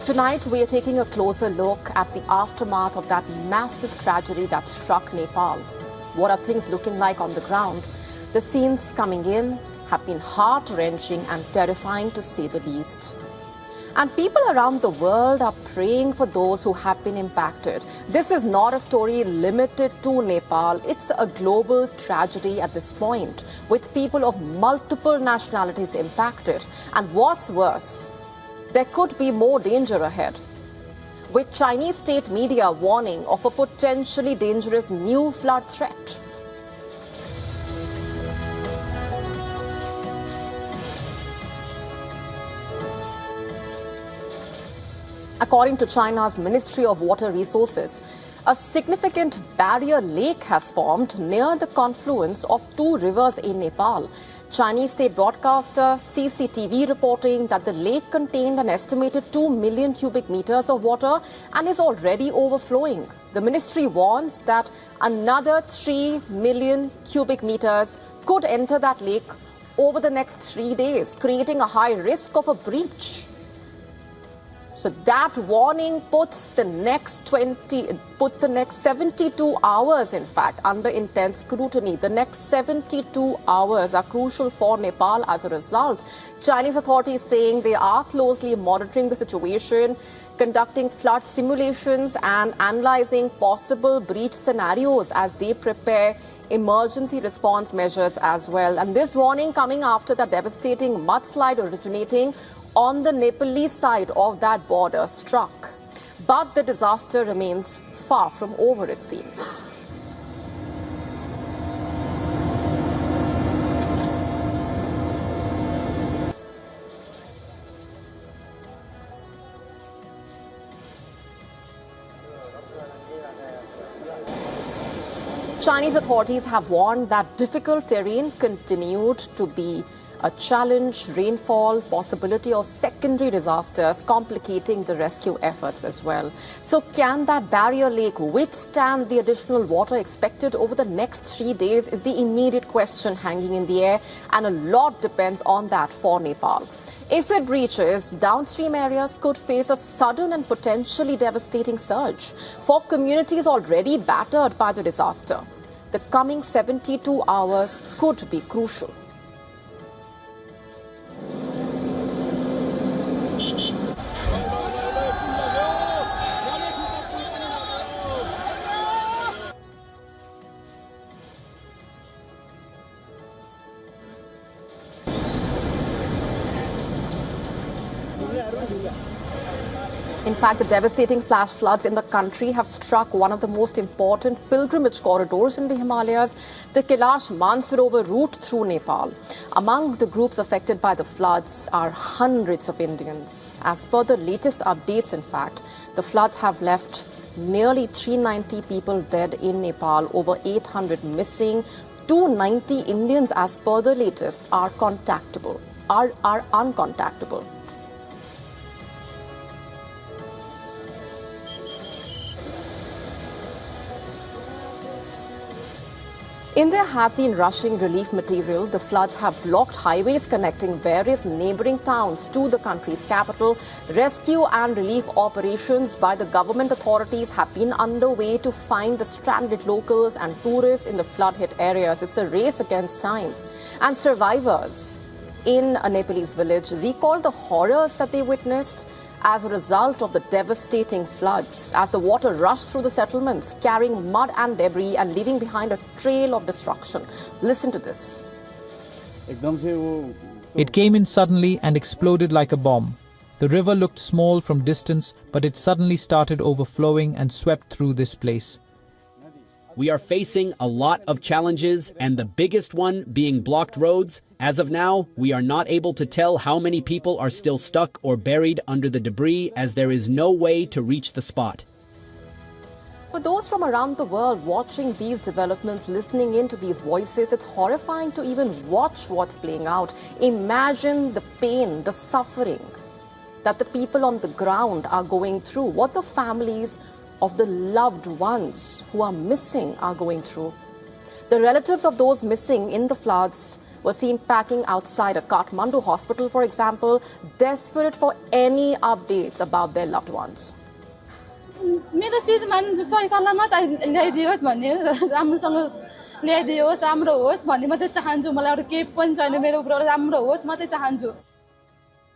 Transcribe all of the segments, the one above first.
Tonight, we are taking a closer look at the aftermath of that massive tragedy that struck Nepal. What are things looking like on the ground? The scenes coming in have been heart-wrenching and terrifying, to say the least. And people around the world are praying for those who have been impacted. This is not a story limited to Nepal. It's a global tragedy at this point, with people of multiple nationalities impacted. And what's worse, there could be more danger ahead, with Chinese state media warning of a potentially dangerous new flood threat. According to China's Ministry of Water Resources, a significant barrier lake has formed near the confluence of two rivers in Nepal. Chinese state broadcaster CCTV reporting that the lake contained an estimated 2 million cubic meters of water and is already overflowing. The ministry warns that another 3 million cubic meters could enter that lake over the next 3 days, creating a high risk of a breach. So that warning puts the next 72 hours, in fact, under intense scrutiny. The next 72 hours are crucial for Nepal as a result. Chinese authorities saying they are closely monitoring the situation, conducting flood simulations and analyzing possible breach scenarios as they prepare emergency response measures as well. And this warning coming after the devastating mudslide originating on the Nepalese side of that border struck. But the disaster remains far from over, it seems. Chinese authorities have warned that difficult terrain continued to be a challenge, rainfall, possibility of secondary disasters complicating the rescue efforts as well. So can that barrier lake withstand the additional water expected over the next 3 days is the immediate question hanging in the air, and a lot depends on that for Nepal. If it breaches, downstream areas could face a sudden and potentially devastating surge. For communities already battered by the disaster, the coming 72 hours could be crucial. In fact, the devastating flash floods in the country have struck one of the most important pilgrimage corridors in the Himalayas, the Kailash Mansarovar route through Nepal. Among the groups affected by the floods are hundreds of Indians. As per the latest updates, in fact, the floods have left nearly 390 people dead in Nepal, over 800 missing. 290 Indians, as per the latest, are uncontactable. India has been rushing relief material. The floods have blocked highways connecting various neighboring towns to the country's capital. Rescue and relief operations by the government authorities have been underway to find the stranded locals and tourists in the flood-hit areas. It's a race against time. And survivors in a Nepalese village recalled the horrors that they witnessed as a result of the devastating floods, as the water rushed through the settlements, carrying mud and debris and leaving behind a trail of destruction. Listen to this. It came in suddenly and exploded like a bomb. The river looked small from distance, but it suddenly started overflowing and swept through this place. We are facing a lot of challenges, and the biggest one being blocked roads. As of now, we are not able to tell how many people are still stuck or buried under the debris, as there is no way to reach the spot. For those from around the world watching these developments, listening into these voices, it's horrifying to even watch what's playing out. Imagine the pain, the suffering that the people on the ground are going through, what the families of the loved ones who are missing are going through. The relatives of those missing in the floods were seen packing outside a Kathmandu hospital, for example, desperate for any updates about their loved ones. मेरो श्रीमान सही सलामत ल्याइदियोस् भन्ने राम्रोसँग ल्याइदियोस् राम्रो होस् भन्ने मात्रै चाहन्छु मलाई अरु केही पनि छैन मेरो उपरो राम्रो होस् मात्रै चाहन्छु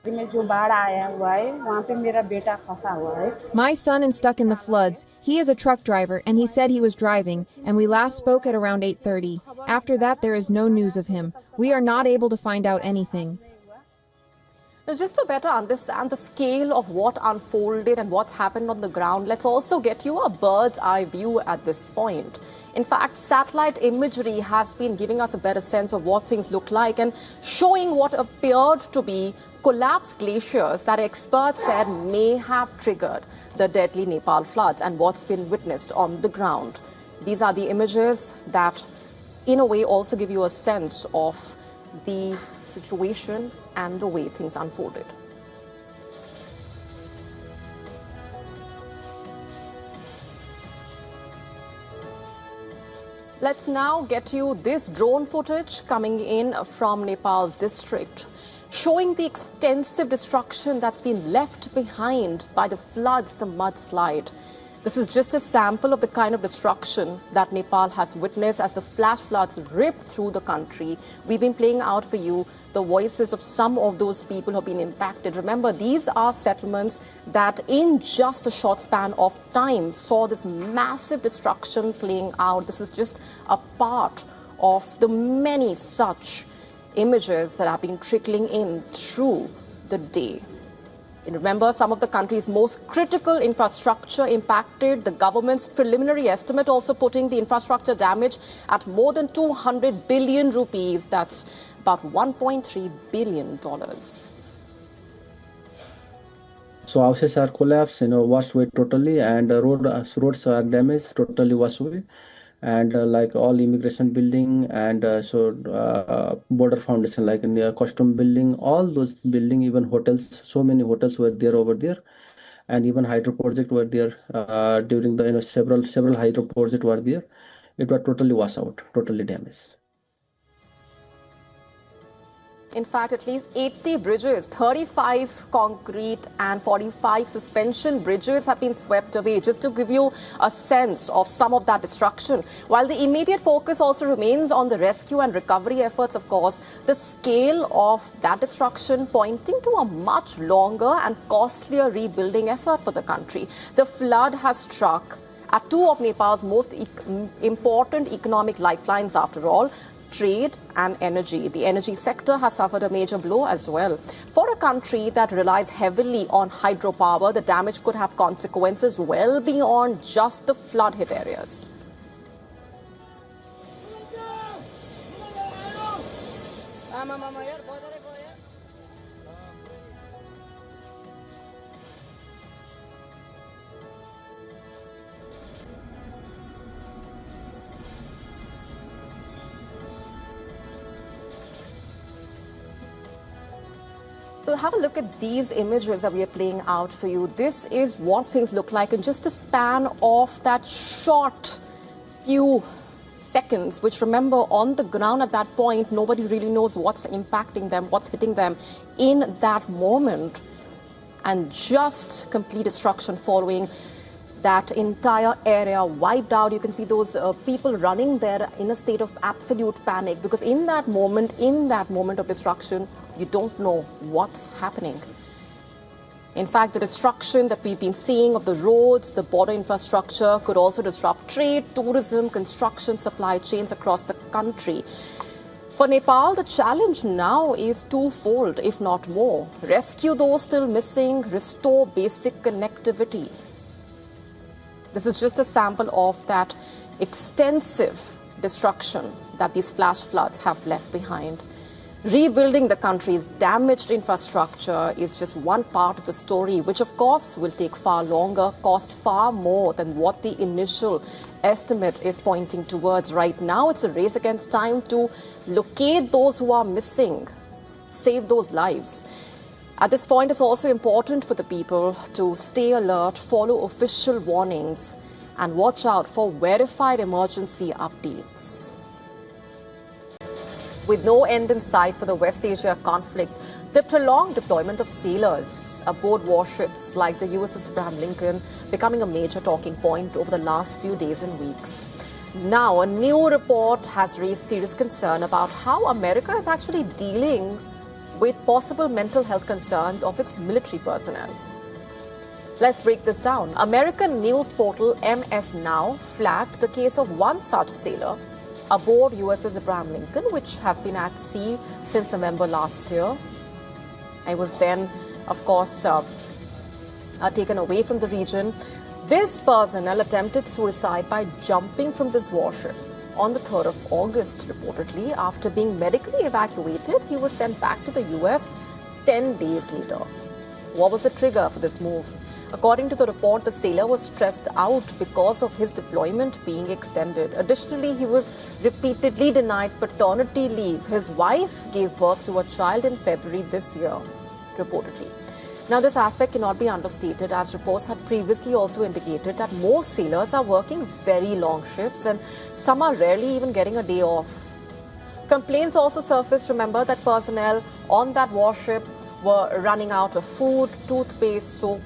में जो बाढ़ आया हुआ है वहां पे मेरा बेटा फंसा हुआ है My son is stuck in the floods. He is a truck driver and he said he was driving and we last spoke at around 8:30. After that there is no news of him. We are not able to find out anything. Just to better understand the scale of what unfolded and what's happened on the ground, let's also get you a bird's eye view at this point. In fact, satellite imagery has been giving us a better sense of what things look like and showing what appeared to be collapsed glaciers that experts said may have triggered the deadly Nepal floods and what's been witnessed on the ground. These are the images that, in a way, also give you a sense of the situation and the way things unfolded. Let's now get you this drone footage coming in from Nepal's district, showing the extensive destruction that's been left behind by the floods, the mudslide. This is just a sample of the kind of destruction that Nepal has witnessed as the flash floods rip through the country. We've been playing out for you the voices of some of those people who have been impacted. Remember, these are settlements that in just a short span of time saw this massive destruction playing out. This is just a part of the many such images that have been trickling in through the day. And remember, some of the country's most critical infrastructure impacted. The government's preliminary estimate also putting the infrastructure damage at more than 200 billion rupees. That's about $1.3 billion. So houses are collapsed, washed away totally, and roads are damaged, totally washed away. And like all immigration building and border foundation, like in the custom building, all those building, even hotels, so many hotels were there over there, and even hydro project were there during the several hydro project were there. It was totally washed out, totally damaged. In fact, at least 80 bridges, 35 concrete and 45 suspension bridges have been swept away, just to give you a sense of some of that destruction. While the immediate focus also remains on the rescue and recovery efforts, of course, the scale of that destruction pointing to a much longer and costlier rebuilding effort for the country. The flood has struck at two of Nepal's most important economic lifelines, after all, trade and energy. The energy sector has suffered a major blow as well. For a country that relies heavily on hydropower, the damage could have consequences well beyond just the flood-hit areas. So have a look at these images that we are playing out for you. This is what things look like in just a span of that short few seconds, which, remember, on the ground at that point, nobody really knows what's impacting them, what's hitting them in that moment. And just complete destruction following that entire area wiped out. You can see those people running there in a state of absolute panic, because in that moment of destruction, you don't know what's happening. In fact, the destruction that we've been seeing of the roads, the border infrastructure could also disrupt trade, tourism, construction, supply chains across the country. For Nepal, the challenge now is twofold, if not more. Rescue those still missing, restore basic connectivity. This is just a sample of that extensive destruction that these flash floods have left behind. Rebuilding the country's damaged infrastructure is just one part of the story, which of course will take far longer, cost far more than what the initial estimate is pointing towards. Right now, it's a race against time to locate those who are missing, save those lives. At this point, it's also important for the people to stay alert, follow official warnings, and watch out for verified emergency updates. With no end in sight for the West Asia conflict, the prolonged deployment of sailors aboard warships like the USS Abraham Lincoln becoming a major talking point over the last few days and weeks. Now, a new report has raised serious concern about how America is actually dealing with possible mental health concerns of its military personnel. Let's break this down. American news portal MS Now flagged the case of one such sailor aboard USS Abraham Lincoln, which has been at sea since November last year. I was then, of course, taken away from the region. This personnel attempted suicide by jumping from this warship on the 3rd of August, reportedly. After being medically evacuated, he was sent back to the US 10 days later. What was the trigger for this move? According to the report, the sailor was stressed out because of his deployment being extended. Additionally, he was repeatedly denied paternity leave. His wife gave birth to a child in February this year, reportedly. Now, this aspect cannot be understated, as reports had previously also indicated that most sailors are working very long shifts and some are rarely even getting a day off. Complaints also surfaced, remember, that personnel on that warship were running out of food, toothpaste, soap.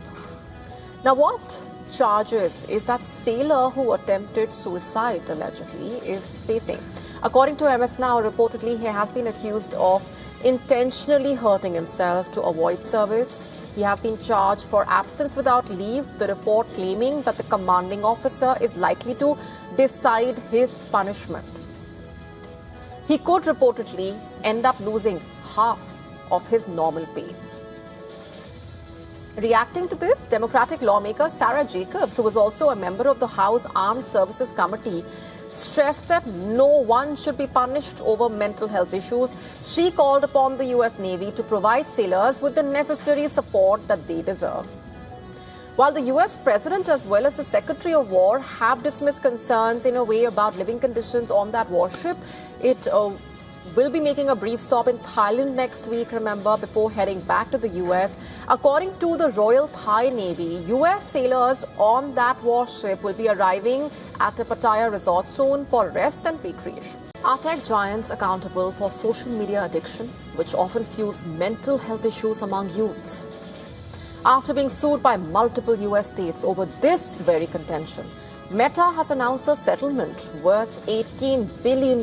Now, what charges is that sailor who attempted suicide, allegedly, is facing? According to MS Now, reportedly, he has been accused of intentionally hurting himself to avoid service. He has been charged for absence without leave, the report claiming that the commanding officer is likely to decide his punishment. He could reportedly end up losing half of his normal pay. Reacting to this, Democratic lawmaker Sarah Jacobs, who was also a member of the House Armed Services Committee, stressed that no one should be punished over mental health issues. She called upon the US Navy to provide sailors with the necessary support that they deserve. While the US President as well as the Secretary of War have dismissed concerns in a way about living conditions on that warship, it will be making a brief stop in Thailand next week, remember, before heading back to the US. According to the Royal Thai Navy, US sailors on that warship will be arriving at a Pattaya resort soon for rest and recreation. Are tech giants accountable for social media addiction, which often fuels mental health issues among youths? After being sued by multiple US states over this very contention, Meta has announced a settlement worth $18 billion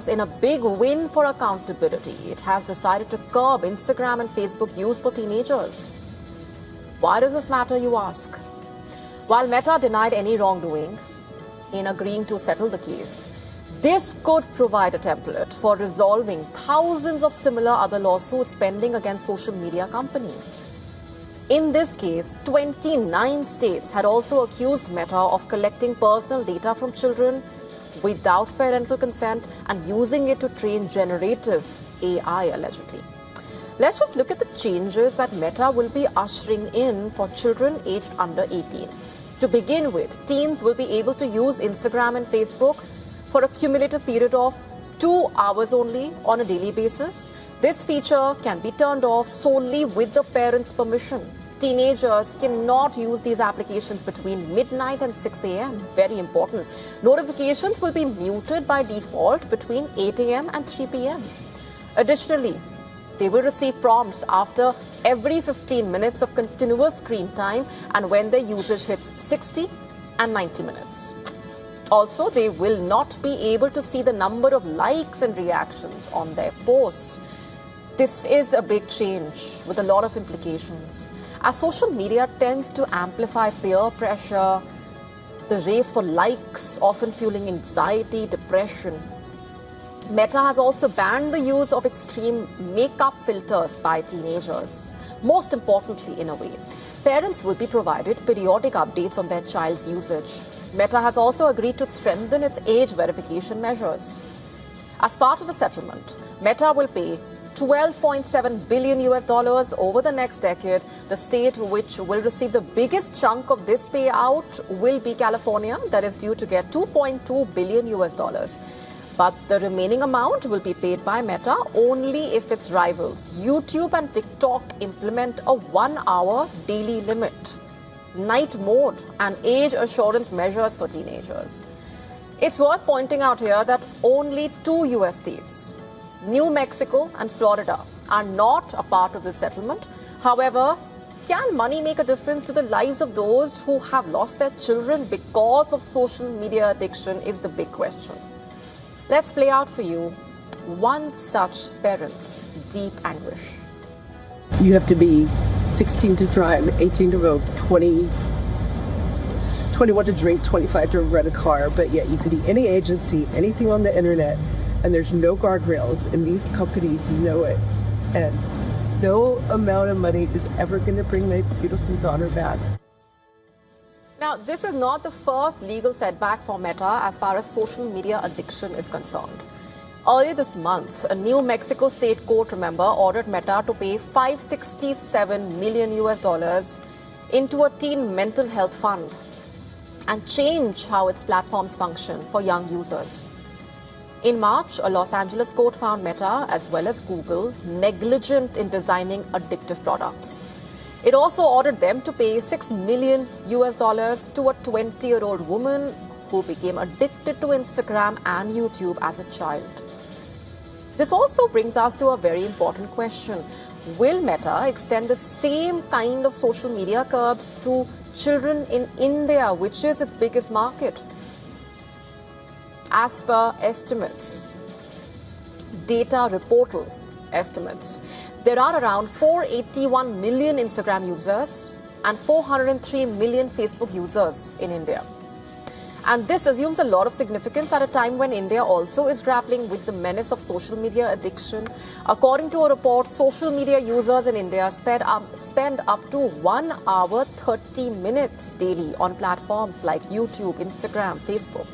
in a big win for accountability. It has decided to curb Instagram and Facebook use for teenagers. Why does this matter, you ask? While Meta denied any wrongdoing in agreeing to settle the case, this could provide a template for resolving thousands of similar other lawsuits pending against social media companies. In this case, 29 states had also accused Meta of collecting personal data from children without parental consent and using it to train generative AI, allegedly. Let's just look at the changes that Meta will be ushering in for children aged under 18. To begin with, teens will be able to use Instagram and Facebook for a cumulative period of 2 hours only on a daily basis. This feature can be turned off solely with the parents' permission. Teenagers cannot use these applications between midnight and 6 a.m. Very important. Notifications will be muted by default between 8 a.m. and 3 p.m. Additionally, they will receive prompts after every 15 minutes of continuous screen time and when their usage hits 60 and 90 minutes. Also, they will not be able to see the number of likes and reactions on their posts. This is a big change with a lot of implications. As social media tends to amplify peer pressure, the race for likes often fueling anxiety, depression, Meta has also banned the use of extreme makeup filters by teenagers. Most importantly, in a way, parents will be provided periodic updates on their child's usage. Meta has also agreed to strengthen its age verification measures. As part of the settlement, Meta will pay $12.7 billion over the next decade. The state which will receive the biggest chunk of this payout will be California, that is due to get $2.2 billion. But the remaining amount will be paid by Meta only if its rivals, YouTube and TikTok, implement a 1-hour daily limit, night mode, and age assurance measures for teenagers. It's worth pointing out here that only 2 US states New Mexico and Florida are not a part of this settlement. However, can money make a difference to the lives of those who have lost their children because of social media addiction is the big question. Let's play out for you one such parent's deep anguish. You have to be 16 to drive, 18 to vote, 21 to drink, 25 to rent a car, but yet you can be any agency, anything on the internet, and there's no guardrails, and these companies know it. And no amount of money is ever going to bring my beautiful daughter back. Now, this is not the first legal setback for Meta as far as social media addiction is concerned. Earlier this month, a New Mexico state court, remember, ordered Meta to pay $567 million into a teen mental health fund and change how its platforms function for young users. In March, a Los Angeles court found Meta, as well as Google, negligent in designing addictive products. It also ordered them to pay $6 million to a 20-year-old woman who became addicted to Instagram and YouTube as a child. This also brings us to a very important question. Will Meta extend the same kind of social media curbs to children in India, which is its biggest market? As per estimates, data reportal estimates, there are around 481 million Instagram users and 403 million Facebook users in India. And this assumes a lot of significance at a time when India also is grappling with the menace of social media addiction. According to a report, social media users in India spend up to 1 hour 30 minutes daily on platforms like YouTube, Instagram, Facebook.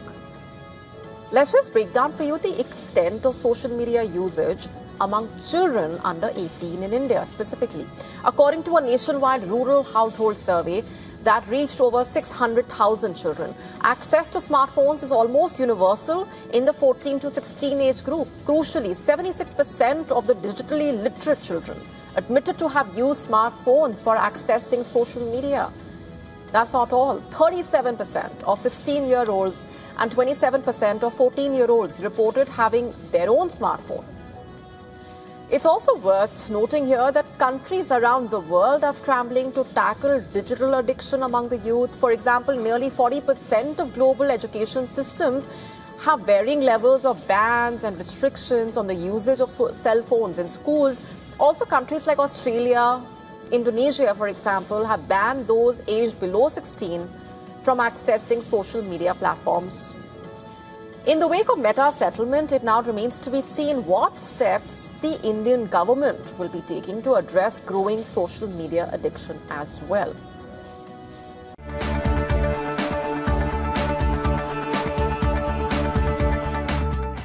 Let's just break down for you the extent of social media usage among children under 18 in India specifically. According to a nationwide rural household survey that reached over 600,000 children, access to smartphones is almost universal in the 14 to 16 age group. Crucially, 76% of the digitally literate children admitted to have used smartphones for accessing social media. That's not all. 37% of 16-year-olds and 27% of 14-year-olds reported having their own smartphone. It's also worth noting here that countries around the world are scrambling to tackle digital addiction among the youth. For example, nearly 40% of global education systems have varying levels of bans and restrictions on the usage of cell phones in schools. Also, countries like Australia, Indonesia, for example, have banned those aged below 16 from accessing social media platforms. In the wake of Meta's settlement, it now remains to be seen what steps the Indian government will be taking to address growing social media addiction as well.